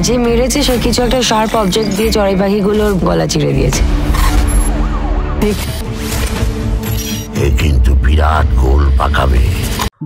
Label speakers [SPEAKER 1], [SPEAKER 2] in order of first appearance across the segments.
[SPEAKER 1] যে মেরেছে সে কিছু একটা শার্প অবজেক্ট দিয়ে চড়াই পাখিগুলোর গলা চিড়ে দিয়েছে।
[SPEAKER 2] কিন্তু বিরাট গোল পাকাবে।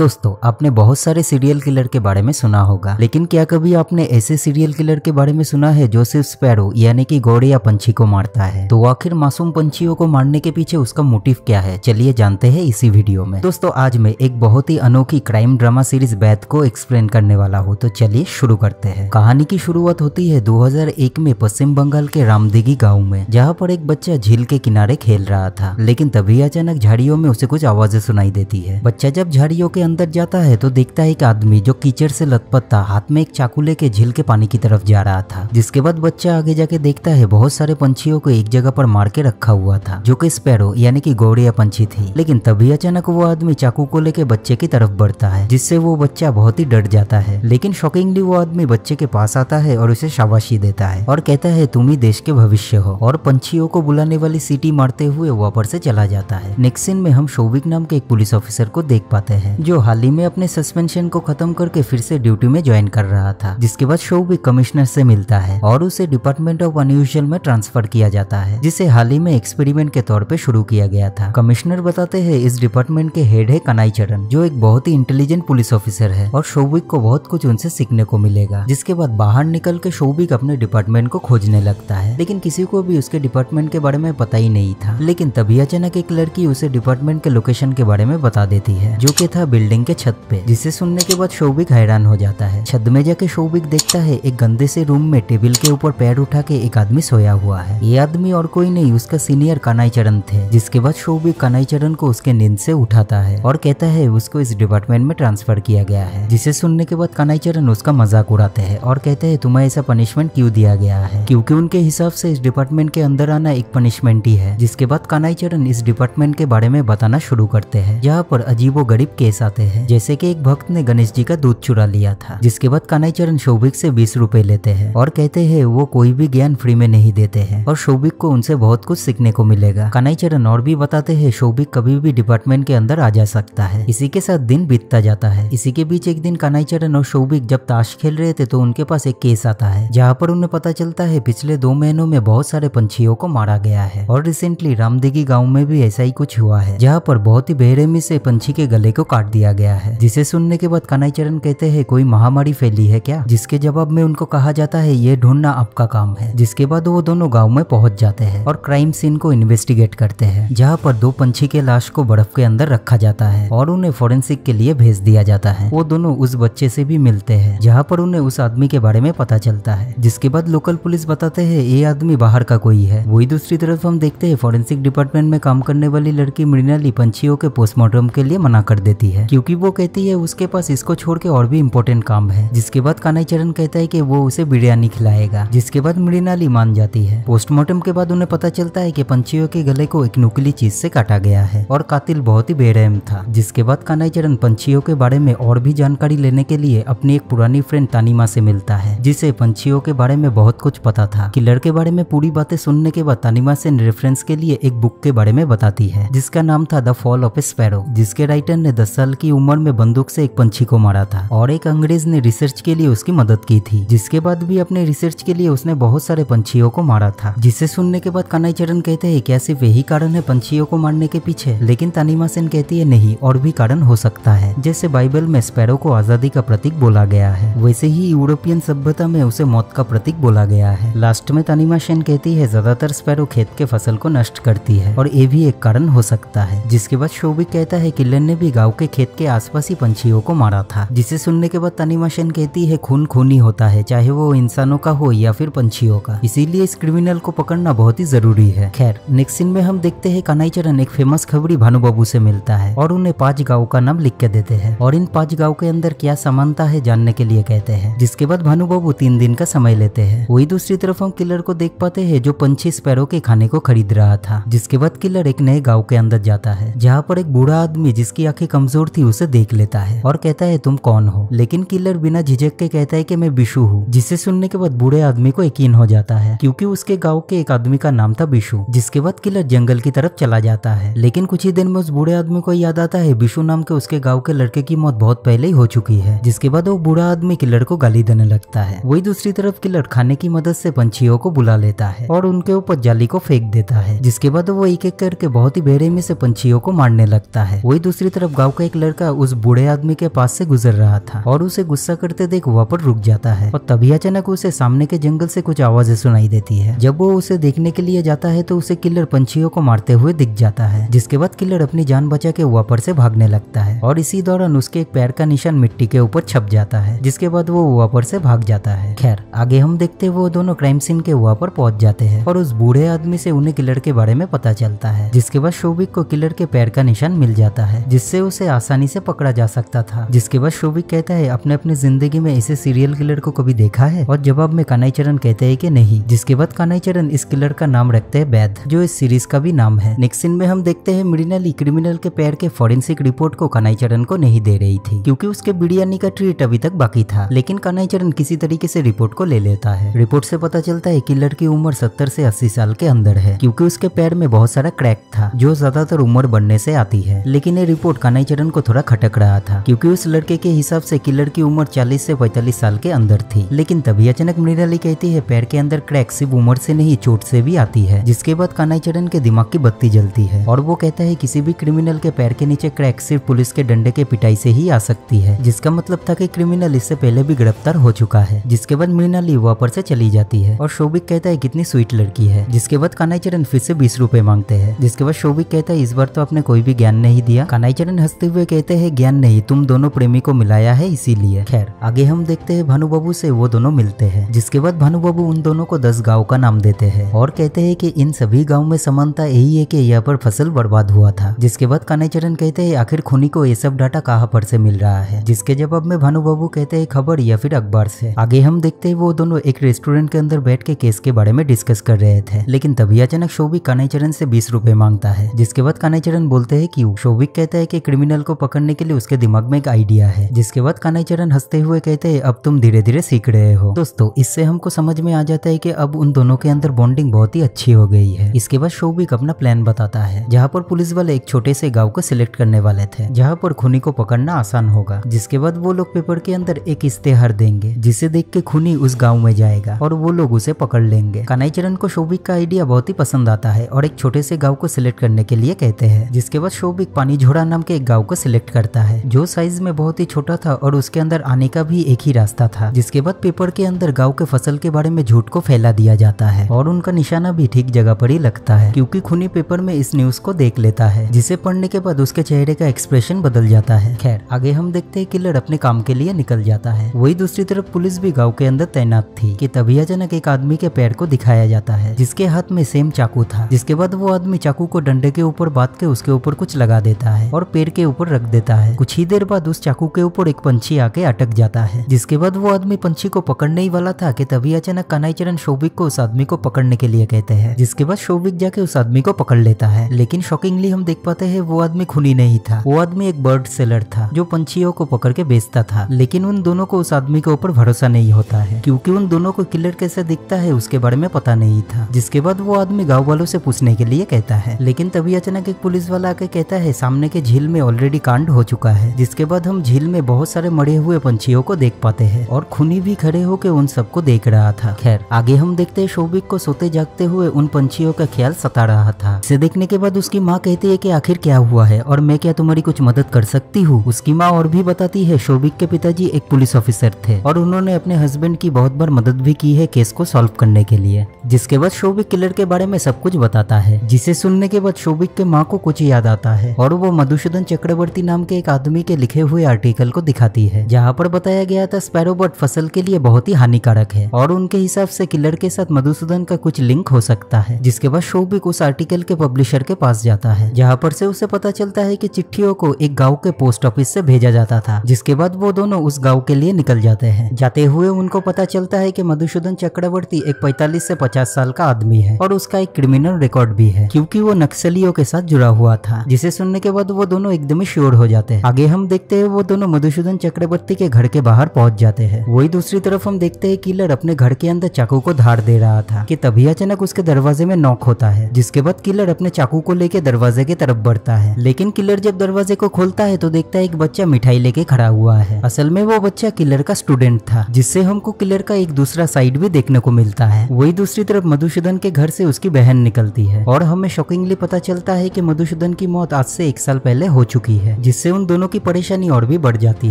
[SPEAKER 3] दोस्तों, आपने बहुत सारे सीरियल किलर के बारे में सुना होगा, लेकिन क्या कभी आपने ऐसे सीरियल किलर के बारे में सुना है जो सिर्फ स्पैरो यानी कि घोड़े या पंछी को मारता है? तो आखिर मासूम पंछियों को मारने के पीछे उसका मोटिव क्या है, चलिए जानते हैं इसी वीडियो में। दोस्तों, आज मैं एक बहुत ही अनोखी क्राइम ड्रामा सीरीज बैथ को एक्सप्लेन करने वाला हूँ, तो चलिए शुरू करते हैं। कहानी की शुरुआत होती है 2001 में पश्चिम बंगाल के रामदिघी गाँव में, जहाँ पर एक बच्चा झील के किनारे खेल रहा था। लेकिन तभी अचानक झाड़ियों में उसे कुछ आवाजें सुनाई देती है। बच्चा जब झाड़ियों के अंदर जाता है तो देखता है एक आदमी जो कीचड़ से लथपथ था, हाथ में एक चाकू लेके झील के पानी की तरफ जा रहा था। जिसके बाद बच्चा आगे जाके देखता है बहुत सारे पंछियों को एक जगह पर मार के रखा हुआ था, जो कि स्पैरो यानी कि घोड़े या पंछी थी। लेकिन तभी अचानक वो आदमी चाकू को लेके बच्चे की तरफ बढ़ता है, जिससे वो बच्चा बहुत ही डर जाता है। लेकिन शॉकिंगली वो आदमी बच्चे के पास आता है और उसे शाबाशी देता है और कहता है तुम ही देश के भविष्य हो, और पंछियों को बुलाने वाली सीटी मारते हुए वापस से चला जाता है। नेक्स्ट सीन में हम शौविक नाम के एक पुलिस ऑफिसर को देख पाते हैं, जो हाल ही में अपने सस्पेंशन को खत्म करके फिर से ड्यूटी में ज्वाइन कर रहा था। जिसके बाद शौविक कमिश्नर से मिलता है और उसे डिपार्टमेंट ऑफ अनयूजुअल में ट्रांसफर किया जाता है, जिसे हाल ही में एक्सपेरिमेंट के तौर पे शुरू किया गया था। कमिश्नर बताते हैं इस डिपार्टमेंट के हेड है कनाई चरण, जो एक बहुत ही इंटेलिजेंट पुलिस ऑफिसर है और शौविक को बहुत कुछ उनसे सीखने को मिलेगा। जिसके बाद बाहर निकल के शौविक अपने डिपार्टमेंट को खोजने लगता है, लेकिन किसी को भी उसके डिपार्टमेंट के बारे में पता ही नहीं था। लेकिन तभी अचानक एक लड़की उसे डिपार्टमेंट के लोकेशन के बारे में बता देती है, जो कि था बिल्डिंग के छत पे। जिसे सुनने के बाद शौविक हैरान हो जाता है। छत में जाके शौविक देखता है एक गंदे से रूम में टेबल के ऊपर पैर उठा के एक आदमी सोया हुआ है। ये आदमी और कोई नहीं, उसका सीनियर कनाई चरण थे। जिसके बाद शौविक कनाई चरण को उसके नींद से उठाता है और कहता है उसको इस डिपार्टमेंट में ट्रांसफर किया गया है। जिसे सुनने के बाद कनाई चरण उसका मजाक उड़ाते हैं और कहते हैं तुम्हें ऐसा पनिशमेंट क्यों दिया गया है, क्योंकि उनके हिसाब से इस डिपार्टमेंट के अंदर आना एक पनिशमेंट ही है। जिसके बाद कनाई चरण इस डिपार्टमेंट के बारे में बताना शुरू करते हैं, जहाँ पर अजीबो गरीब केस आते हैं, जैसे कि एक भक्त ने गणेश जी का दूध चुरा लिया था। जिसके बाद कनाई चरण शौविक से 20 रुपए लेते हैं और कहते हैं वो कोई भी ज्ञान फ्री में नहीं देते हैं और शौविक को उनसे बहुत कुछ सीखने को मिलेगा। कनाई चरण और भी बताते हैं शौविक कभी भी डिपार्टमेंट के अंदर आ जा सकता है। इसी के साथ दिन बीतता जाता है। इसी के बीच एक दिन कनाई चरण और शौविक जब ताश खेल रहे थे तो उनके पास एक केस आता है, जहाँ पर उन्हें पता चलता है पिछले 2 महीनों में बहुत सारे पंछियों को मारा गया है और रिसेंटली रामदिघी गाँव में भी ऐसा ही कुछ हुआ है, जहाँ पर बहुत ही बेरहमी से पंछी के गले को काट दिया गया है। जिसे सुनने के बाद कनाई चरण कहते हैं कोई महामारी फैली है क्या, जिसके जवाब में उनको कहा जाता है ये ढूंढना आपका काम है। जिसके बाद वो दोनों गांव में पहुंच जाते हैं और क्राइम सीन को इन्वेस्टिगेट करते हैं, जहां पर 2 पंछी के लाश को बर्फ के अंदर रखा जाता है और उन्हें फोरेंसिक के लिए भेज दिया जाता है। वो दोनों उस बच्चे से भी मिलते हैं, जहाँ पर उन्हें उस आदमी के बारे में पता चलता है। जिसके बाद लोकल पुलिस बताते हैं ये आदमी बाहर का कोई है। वही दूसरी तरफ हम देखते हैं फोरेंसिक डिपार्टमेंट में काम करने वाली लड़की मृणाली पंछियों के पोस्टमार्टम के लिए मना कर देती है, क्योंकि वो कहती है उसके पास इसको छोड़ के और भी इम्पोर्टेंट काम है। जिसके बाद कनाई चरण कहता है कि वो उसे बिरयानी खिलाएगा। जिसके बाद मृणाली मान जाती है। पोस्टमार्टम के बाद उन्हें पता चलता है कि पंछियों के गले को एक नुकीली चीज से काटा गया है और कातिल बहुत ही बेरहम था। जिसके बाद कनाई चरण पंछियों के बारे में और भी जानकारी लेने के लिए अपनी एक पुरानी फ्रेंड तानिमा से मिलता है, जिसे पंछियों के बारे में बहुत कुछ पता था। किलर के बारे में पूरी बातें सुनने के बाद तानिमा से रेफरेंस के लिए एक बुक के बारे में बताती है, जिसका नाम था the fall of A sparrow, जिसके राइटर ने 10 साल की उम्र में बंदूक से एक पंछी को मारा था और एक अंग्रेज ने रिसर्च के लिए उसकी मदद की थी। जिसके बाद भी अपने रिसर्च के लिए उसने बहुत सारे पंछियों को मारा था। जिसे सुनने के बाद कनाई चरण कहते हैं क्या सिर्फ यही कारण है पंछियों को मारने के पीछे, लेकिन तानिमा सेन कहती है नहीं, और भी कारण हो सकता है। जैसे बाइबल में स्पैरो को आजादी का प्रतीक बोला गया है, वैसे ही यूरोपियन सभ्यता में उसे मौत का प्रतीक बोला गया है। लास्ट में तानिमा सेन कहती है ज्यादातर स्पैरो खेत के फसल को नष्ट करती है और ये भी एक कारण हो सकता है। जिसके बाद शौविक कहता है किलर ने भी गाँव के खेत के आसपास ही पंछियों को मारा था। जिसे सुनने के बाद तानिमा सेन कहती है खून खून ही होता है, चाहे वो इंसानों का हो या फिर पंछियों का, इसीलिए इस क्रिमिनल को पकड़ना बहुत ही जरूरी है। खैर नेक्स्ट सीन में हम देखते हैं कनाई चरण एक फेमस खबरी भानुबाबू से मिलता है और उन्हें 5 गाँव का नाम लिख के देते हैं और इन 5 गाँव के अंदर क्या समानता है जानने के लिए कहते हैं। जिसके बाद भानुबाबू 3 दिन का समय लेते हैं। वही दूसरी तरफ हम किलर को देख पाते हैं जो पंछी स्पैरो के खाने को खरीद रहा था। जिसके बाद किलर एक नए गाँव के अंदर जाता है, जहाँ पर एक बूढ़ा आदमी जिसकी आंखें कमजोर थी उसे देख लेता है और कहता है तुम कौन हो, लेकिन किलर बिना झिझक के कहता है कि मैं बिशु हूँ, जिसे सुनने के बाद बूढ़े आदमी को यकीन हो जाता है क्योंकि उसके गाँव के एक आदमी का नाम था बिशु। जिसके बाद किलर जंगल की तरफ चला जाता है, लेकिन कुछ ही दिन में उस बूढ़े आदमी को याद आता है बिशु नाम के उसके गाँव के लड़के की मौत बहुत पहले ही हो चुकी है। जिसके बाद वो बूढ़ा आदमी किलर को गाली देने लगता है। वही दूसरी तरफ किलर खाने की मदद से पंछियों को बुला लेता है और उनके ऊपर जाली को फेंक देता है। जिसके बाद वो एक एक करके बहुत ही बेरहमी से पंछियों को मारने लगता है। वही दूसरी तरफ गाँव का एक लड़का उस बूढ़े आदमी के पास से गुजर रहा था और उसे गुस्सा करते देख वहाँ पर रुक जाता है और तभी अचानक उसे सामने के जंगल से कुछ आवाजें सुनाई देती है। जब वो उसे देखने के लिए जाता है तो उसे किलर पंछियों को मारते हुए दिख जाता है। जिसके बाद किलर अपनी जान बचा के वहाँ पर से भागने लगता है और इसी दौरान उसके एक पैर का निशान मिट्टी के ऊपर छप जाता है। जिसके बाद वो वहाँ पर से भाग जाता है। खैर आगे हम देखते वो दोनों क्राइम सीन के वहाँ पर पहुंच जाते हैं और उस बूढ़े आदमी से उन्हें किलर के बारे में पता चलता है। जिसके बाद शोभिक को किलर के पैर का निशान मिल जाता है जिससे उसे आसानी से पकड़ा जा सकता था। जिसके बाद शोभिक कहता है आपने अपनी जिंदगी में ऐसे सीरियल किलर को कभी देखा है, और जवाब में कान्हाई चरण कहते हैं कि नहीं। जिसके बाद कान्हाई चरण इस किलर का नाम रखते हैं बैद, जो इस सीरीज का भी नाम है। नेक्स्ट सीन में हम देखते हैं मृणाली क्रिमिनल के पैर के फॉरेंसिक रिपोर्ट को कान्हाई चरण को नहीं दे रही थी क्योंकि उसके बिरयानी का ट्रीट अभी तक बाकी था, लेकिन कान्हाई चरण किसी तरीके से रिपोर्ट को ले लेता है। रिपोर्ट से पता चलता है किलर की उम्र 70 से 80 साल के अंदर है क्योंकि उसके पैर में बहुत सारा क्रैक था जो ज्यादातर उम्र बढ़ने से आती है। लेकिन ये रिपोर्ट कान्हाई चरण को थोड़ा खटक रहा था क्योंकि उस लड़के के हिसाब से किलर की उम्र 40 से 45 साल के अंदर थी। लेकिन तभी अचानक मृणाली कहती है पैर के अंदर क्रैक सिर्फ उम्र से नहीं चोट से भी आती है। जिसके बाद कान्हाई चरण के दिमाग की बत्ती जलती है और वो कहता है किसी भी क्रिमिनल के पैर के नीचे क्रैक सिर्फ पुलिस के डंडे के पिटाई से ही आ सकती है, जिसका मतलब था कि क्रिमिनल इससे पहले भी गिरफ्तार हो चुका है। जिसके बाद मृणाली वहाँ पर से चली जाती है और शोभिक कहता है कितनी स्वीट लड़की है। जिसके बाद कान्हाई चरण फिर से 20 रुपए मांगते हैं। जिसके बाद शोभिक कहता है इस बार तो आपने कोई भी ज्ञान नहीं दिया। कान्हाई चरण हंसते हुए कहते हैं ज्ञान नहीं, तुम दोनों प्रेमी को मिलाया है इसीलिए। खैर आगे हम देखते हैं भानुबाबू से वो दोनों मिलते हैं। जिसके बाद भानुबाबू उन दोनों को 10 गाँव का नाम देते हैं और कहते हैं कि इन सभी गाँव में समानता यही है कि यहाँ पर फसल बर्बाद हुआ था। जिसके बाद कान्हाई चरण कहते हैं आखिर खूनी को ये सब डाटा कहाँ पर से मिल रहा है। जिसके जवाब में भानुबाबू कहते हैं खबर या फिर अखबार से। आगे हम देखते हैं वो दोनों एक रेस्टोरेंट के अंदर बैठ के केस के बारे में डिस्कस कर रहे थे, लेकिन तभी अचानक शोभिक कान्हाई चरण से 20 रुपए मांगता है। जिसके बाद कान्हाई चरण बोलते हैं क्यों। शोभिक कहता है कि क्रिमिनल को पकड़ने के लिए उसके दिमाग में एक आइडिया है। जिसके बाद कान्हाई चरण हंसते हुए कहते हैं अब तुम धीरे धीरे सीख रहे हो। दोस्तों इससे हमको समझ में आ जाता है कि अब उन दोनों के अंदर बॉन्डिंग बहुत ही अच्छी हो गई है। इसके बाद शोभिक अपना प्लान बताता है जहाँ पर पुलिस वाले एक छोटे से गाँव को सिलेक्ट करने वाले थे जहाँ पर खूनी को पकड़ना आसान होगा। जिसके बाद वो लोग पेपर के अंदर एक इश्तेहार देंगे जिसे देख के खूनी उस गाँव में जाएगा और वो लोग उसे पकड़ लेंगे। कान्हाई चरण को शोभिक का आइडिया बहुत ही पसंद आता है और एक छोटे से गाँव को सिलेक्ट करने के लिए कहते हैं। जिसके बाद शोभिक पानी झोड़ा नाम के एक गाँव को सिलेक्ट करता है जो साइज में बहुत ही छोटा था और उसके अंदर आने का भी एक ही रास्ता था। जिसके बाद पेपर के अंदर गाँव के फसल के बारे में झूठ को फैला दिया जाता है और उनका निशाना भी ठीक जगह पर ही लगता है क्योंकि खूनी पेपर में इस न्यूज को देख लेता है जिसे पढ़ने के बाद उसके चेहरे का एक्सप्रेशन बदल जाता है। खैर आगे हम देखते हैं किलर अपने काम के लिए निकल जाता है। वही दूसरी तरफ पुलिस भी गाँव के अंदर तैनात थी कि तभी अचानक एक आदमी के पैर को दिखाया जाता है जिसके हाथ में सेम चाकू था। जिसके बाद वो आदमी चाकू को डंडे के ऊपर बांध के उसके ऊपर कुछ लगा देता है और पैर के ऊपर रख देता है। कुछ ही देर बाद उस चाकू के ऊपर एक पंछी आके अटक जाता है। जिसके बाद वो आदमी पंछी को पकड़ने ही वाला था कि तभी अचानक कान्हाई चरण शोभिक को उस आदमी को पकड़ने के लिए कहते हैं। जिसके बाद शोभिक जाके उस आदमी को पकड़ लेता है, लेकिन शॉकिंगली हम देख पाते हैं वो आदमी खूनी नहीं था। वो आदमी एक बर्ड सेलर था जो पंछियों को पकड़ के बेचता था। लेकिन उन दोनों को उस आदमी के ऊपर भरोसा नहीं होता है क्योंकि उन दोनों को किलर कैसे दिखता है उसके बारे में पता नहीं था। जिसके बाद वो आदमी गाँव वालों से पूछने के लिए कहता है, लेकिन तभी अचानक एक पुलिस वाला आके कहता है सामने के झील में ऑलरेडी कांड हो चुका है। जिसके बाद हम झील में बहुत सारे मरे हुए पंछियों को देख पाते हैं और खूनी भी खड़े होकर उन सबको देख रहा था। खैर आगे हम देखते हैं शोभिक को सोते जागते हुए उन पंछियों का ख्याल सता रहा था। इसे देखने के बाद उसकी माँ कहती है कि आखिर क्या हुआ है और मैं क्या तुम्हारी कुछ मदद कर सकती हूँ। उसकी माँ और भी बताती है शोभिक के पिताजी एक पुलिस ऑफिसर थे और उन्होंने अपने हस्बैंड की बहुत बार मदद भी की है केस को सॉल्व करने के लिए। जिसके बाद शोभिक किलर के बारे में सब कुछ बताता है जिसे सुनने के बाद शोभिक के माँ को कुछ याद आता है और वो मधुसूदन चक्रवर्ती नाम के एक आदमी के लिखे हुए आर्टिकल को दिखाती है जहाँ पर बताया गया था स्पैरो बर्ड फसल के लिए बहुत ही हानिकारक है और उनके हिसाब से किलर के साथ मधुसूदन का कुछ लिंक हो सकता है। जिसके बाद शोभिक उस आर्टिकल के पब्लिशर के पास जाता है जहाँ पर से उसे पता चलता है कि चिट्ठियों को एक गाँव के पोस्ट ऑफिस से भेजा जाता था। जिसके बाद वो दोनों उस गाँव के लिए निकल जाते हैं। जाते हुए उनको पता चलता है कि मधुसूदन चक्रवर्ती एक 45 से 50 साल का आदमी है और उसका एक क्रिमिनल रिकॉर्ड भी है क्योंकि वो नक्सलियों के साथ जुड़ा हुआ था। जिसे सुनने के बाद वो दोनों एकदम ही श्योर हो जाते हैं। आगे हम देखते हैं वो दोनों मधुसूदन चक्रवर्ती के घर के बाहर पहुंच जाते हैं। वही दूसरी तरफ हम देखते हैं किलर अपने घर के अंदर चाकू को धार दे रहा था कि तभी अचानक उसके दरवाजे में नॉक होता है, जिसके बाद किलर अपने चाकू को लेके दरवाजे की तरफ बढ़ता है। लेकिन किलर जब दरवाजे को खोलता है तो देखता है एक बच्चा मिठाई लेके खड़ा हुआ है। असल में वो बच्चा किलर का स्टूडेंट था, जिससे हमको किलर का एक दूसरा साइड भी देखने को मिलता है। वही दूसरी तरफ मधुसूदन के घर से उसकी बहन निकलती है और हमें शॉकिंगली पता चलता है कि मधुसूदन की मौत आज से 1 साल पहले हो चुकी है, जिससे उन दोनों की परेशानी और भी बढ़ जाती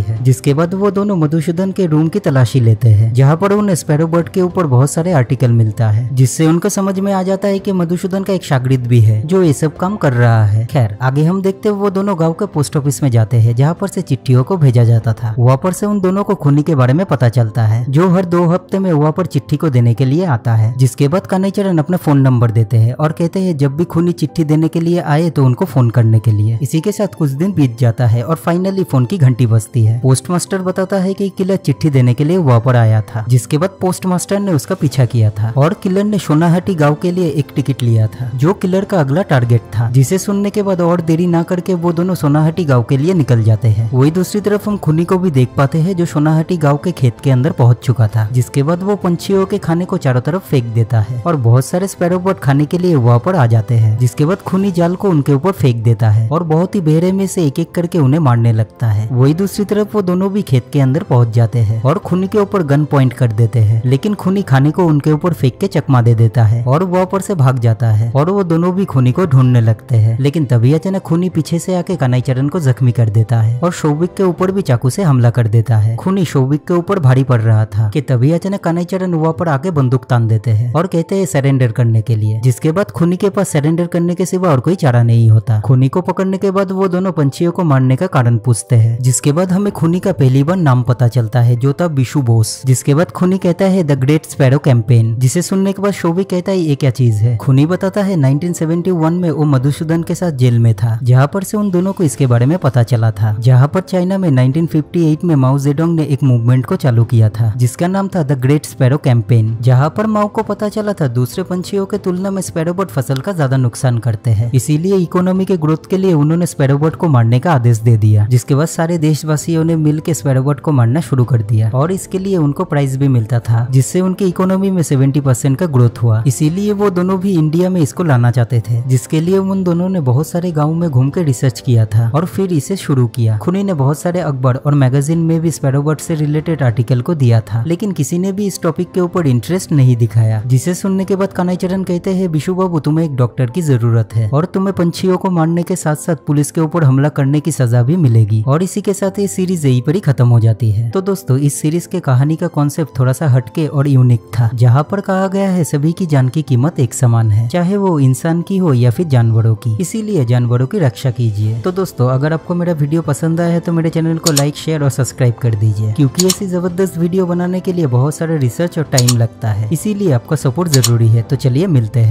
[SPEAKER 3] है। जिसके बाद वो दोनों मधुसूदन के रूम की तलाशी लेते हैं, जहाँ पर उन्हें स्पैरो बर्ड के ऊपर बहुत सारे आर्टिकल मिलता है, जिससे उनको समझ में आ जाता है कि मधुसूदन का एक शागिर्द भी है जो ये सब काम कर रहा है। खैर आगे हम देखते हैं वो दोनों गाँव के पोस्ट ऑफिस में जाते हैं, जहाँ पर से चिट्ठियों को भेजा जाता था। वहाँ पर से उन दोनों को खूनी के बारे में पता चलता है, जो हर 2 हफ्ते में वहाँ पर चिट्ठी को देने के लिए आता है। जिसके बाद कान्हाईचरण अपना फोन नंबर देते हैं और कहते हैं जब भी खूनी चिट्ठी देने के लिए आए तो उनको फोन करने के लिए। इसी के साथ कुछ दिन बीत जाता है और फाइनली फोन की घंटी बजती है। पोस्टमास्टर बताता है कि किलर चिट्ठी देने के लिए वहाँ पर आया था। जिसके बाद पोस्टमास्टर ने उसका पीछा किया था और किलर ने सोनाहाटी गाँव के लिए एक टिकट लिया था, जो किलर का अगला टारगेट था। जिसे सुनने के बाद और देरी ना करके वो दोनों सोनाहाटी गाँव के लिए निकल जाते हैं। वही दूसरी तरफ हम खूनी को भी देख पाते हैं, जो सोनाहाटी गाँव के खेत के अंदर पहुंच चुका था। जिसके बाद वो पंछियों के खाने को चारों तरफ फेंक देता है और बहुत सारे स्पैरो बर्ड खाने के लिए वहाँ पर आ जाते हैं। जिसके बाद खूनी जाल को उनके ऊपर फेंक देता है और बहुत ही बेरे में से एक एक करके उन्हें मारने लगता है। वही दूसरी तरफ वो दोनों भी खेत के अंदर पहुंच जाते हैं और खूनी के ऊपर गन पॉइंट कर देते हैं, लेकिन खूनी खाने को उनके ऊपर फेंक के चकमा दे देता है और वहाँ पर से भाग जाता है और वो दोनों भी खूनी को ढूंढने लगते हैं। लेकिन तभी अचानक खूनी पीछे से आके कान्हाईचरण को जख्मी कर देता है और शोभिक के ऊपर भी चाकू से हमला कर देता है। खूनी शोभिक के ऊपर भारी पड़ रहा था कि तभी अचानक कान्हाईचरण वहाँ पर आके बंदूक तान देते हैं और कहते हैं सरेंडर करने के लिए। जिसके बाद खूनी के पास सरेंडर करने के सिवा और कोई चारा नहीं होता। खूनी को पकड़ने के बाद वो दोनों पंछियों को मारने का कारण पूछते हैं। जिसके बाद हमें खूनी का पहली बार नाम पता चलता है, जो था बिशु बोस। जिसके बाद खूनी कहता है द ग्रेट स्पैरो कैंपेन, जिसे सुनने के बाद शोभिक कहता है ये क्या चीज है। खूनी बताता है 1971 में वो मधुसूदन के साथ जेल में था, जहाँ पर से उन दोनों को इसके बारे में पता चला था। जहाँ पर चाइना में 1958 में माओ जेडोंग ने एक मूवमेंट को चालू किया था, जिसका नाम था द ग्रेट स्पैरो कैंपेन। जहाँ पर माओ को पता चला था दूसरे पंछियों के तुलना में स्पैरो बर्ड फसल का ज्यादा नुकसान करते हैं, इसीलिए इकोनॉमी के ग्रोथ के लिए उन्होंने स्पैरो बर्ड को मारने का आदेश दे दिया। जिसके बाद सारे देशवासियों ने मिलकर स्पैरो बर्ड को मारना शुरू कर दिया और इसके लिए उनको प्राइज भी मिलता था, जिससे उनकी इकोनॉमी में 70% का ग्रोथ हुआ। इसीलिए वो दोनों भी इंडिया में इसको लाना चाहते थे, जिसके लिए उन दोनों ने बहुत सारे गाँव में घूम के रिसर्च किया था और फिर इसे शुरू किया। खूनी ने बहुत सारे अखबार और मैगजीन में भी स्पैरो बर्ड से रिलेटेड आर्टिकल को दिया था, लेकिन किसी ने भी इस टॉपिक के ऊपर इंटरेस्ट नहीं दिखाया। जिसे सुनने के बाद कान्हाईचरण कहते हैं बिशु बाबू तुम्हें एक डॉक्टर की जरूरत है और तुम्हें पंछियों को मारने के साथ साथ पुलिस के ऊपर हमला करने की सजा भी मिलेगी। और इसी के साथ ये सीरीज यहीं पर ही खत्म हो जाती है। तो दोस्तों इस सीरीज के कहानी का कॉन्सेप्ट थोड़ा सा हटके और यूनिक था, जहाँ पर कहा गया है सभी की जान की कीमत एक समान है, चाहे वो इंसान की हो या फिर जानवरों की, इसीलिए जानवरों की रक्षा कीजिए। तो दोस्तों अगर आपको मेरा वीडियो पसंद आया है तो मेरे चैनल को लाइक शेयर और सब्सक्राइब कर दीजिए, क्योंकि ऐसी जबरदस्त वीडियो बनाने के लिए बहुत सारा रिसर्च और टाइम लगता है, इसीलिए आपका सपोर्ट जरूरी है। तो चलिए मिलते हैं।